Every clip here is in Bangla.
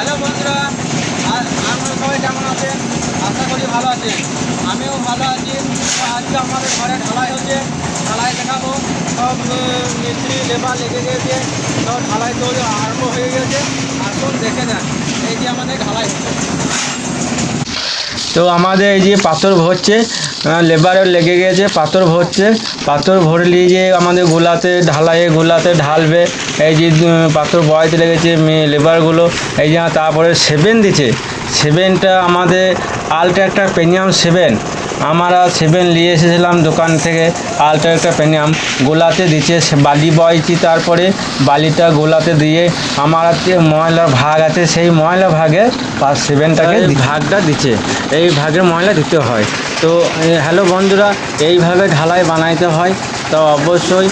হ্যালো বন্ধুরা, আপনারা সবাই কেমন আছেন? আশা করি ভালো আছেন। আমিও ভালো আছি। তো আজকে আমাদের ঘরে ঢালাই হচ্ছে, ঢালাই দেখাবো। সব মিস্ত্রি লেবার লেগে গেছে, সব ঢালাই তৈরি আরম্ভ হয়ে গেছে। আসুন দেখে যান, এই যে আমাদের ঢালাই হচ্ছে। তো আমাদের এই যে পাথর ভরছে, লেবারও লেগে গেছে, পাথর ভরছে। পাথর ভরলে যে আমাদের গোলাতে ঢালবে। এই যে পাথর বয়াইতে লেগেছে লেবারগুলো। এই যে তারপরে সেভেন দিচ্ছে। সেভেনটা আমাদের আলট্রাক্টার প্রিমিয়াম 7 আমরা 7 নিয়ে এসেছিলাম দোকান থেকে। আলট্রাক্টার প্রিমিয়াম গোলাতে দিচ্ছে, বালি বয়ছি, তারপরে বালিটা গোলাতে দিয়ে আমার ময়লার ভাগ আছে, সেই ময়লা ভাগে 7টাকে ভাগটা দিচ্ছে। এই ভাগের ময়লা দিতে হয়। তো হ্যালো বন্ধুরা, এইভাবে ঢালাই বানাইতে হয়। তো অবশ্যই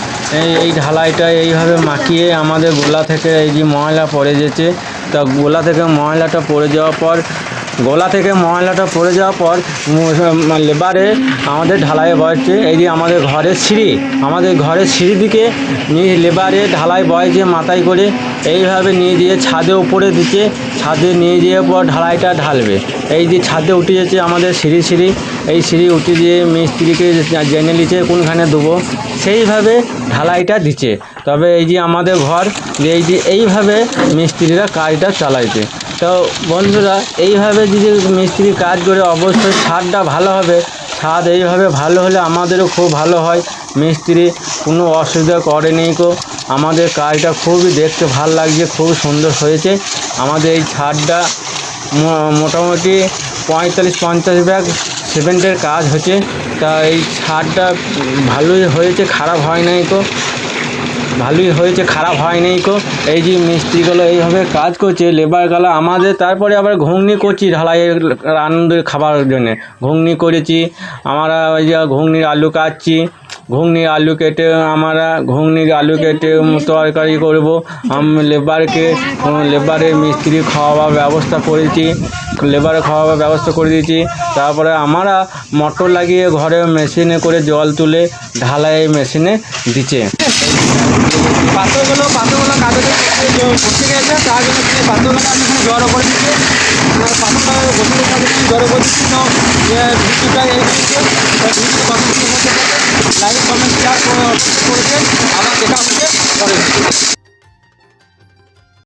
এই ঢালাইটা এইভাবে মাখিয়ে আমাদের গোলা থেকে এই যে ময়লা পড়ে যেতে, তা গোলা থেকে ময়লাটা পড়ে যাওয়ার পর লেবারে আমাদের ঢালাই বয়ছে। এই যে আমাদের ঘরের সিঁড়ি দিকে নিয়ে লেবারে ঢালাই বয়ছে মাথায় করে, এইভাবে নিয়ে দিয়ে ছাদে উপরে দিচ্ছে। ছাদে নিয়ে যেয়ে পর ঢালাইটা ঢালবে। এই যে ছাদে উঠে যাচ্ছে আমাদের সিঁড়ি, এই সিঁড়ি উঠে দিয়ে মিস্ত্রিকে জেনে নিচ্ছে কোনখানে দেবো, সেইভাবে ঢালাইটা দিচ্ছে। তবে এই যে আমাদের ঘর, এইভাবে মিস্ত্রিরা কাজটা চালাইছে। তো বন্ধুরা, এইভাবে যদি মিস্ত্রি কাজ করে অবশ্যই ছাদটা ভালো হবে। ছাদ এইভাবে ভালো হলে আমাদেরও খুব ভালো হয়। মিস্ত্রি কোনো অসুবিধা করেনি কো। আমাদের কাজটা খুবই দেখতে ভালো লাগছে, খুব সুন্দর হয়েছে। আমাদের এই ছাদটা মোটামুটি 45-50 ব্যাগ সিমেন্টের কাজ হচ্ছে। তা এই ছাদটা ভালোই হয়েছে, খারাপ হয় নাই কো। এই যে মিস্ত্রিগুলো এইভাবে কাজ করছে, লেবারগুলো আমাদের। তারপরে আবার ঘুগনি করছি ঢালাইয়ের আনন্দের খাবার জন্যে। ঘুগনি করেছি আমরা, ওই যে ঘুগনির আলু কাটছি। ঘুগনির আলু কেটে তরকারি করবো। লেবারের মিস্ত্রি খাওয়াবার ব্যবস্থা করেছি, করে দিয়েছি। তারপরে আমরা মোটর লাগিয়ে ঘরে মেশিনে করে জল তুলে ঢালাই মেশিনে দিচ্ছে। পাথরগুলো কাগজে বসে গেছে, তার জন্য পাথরগুলো আমি এখানে জড়ো করে দিচ্ছি। পাথরটা বসে জড়ো করে দিচ্ছি। তো ভিডিওটা এইখানে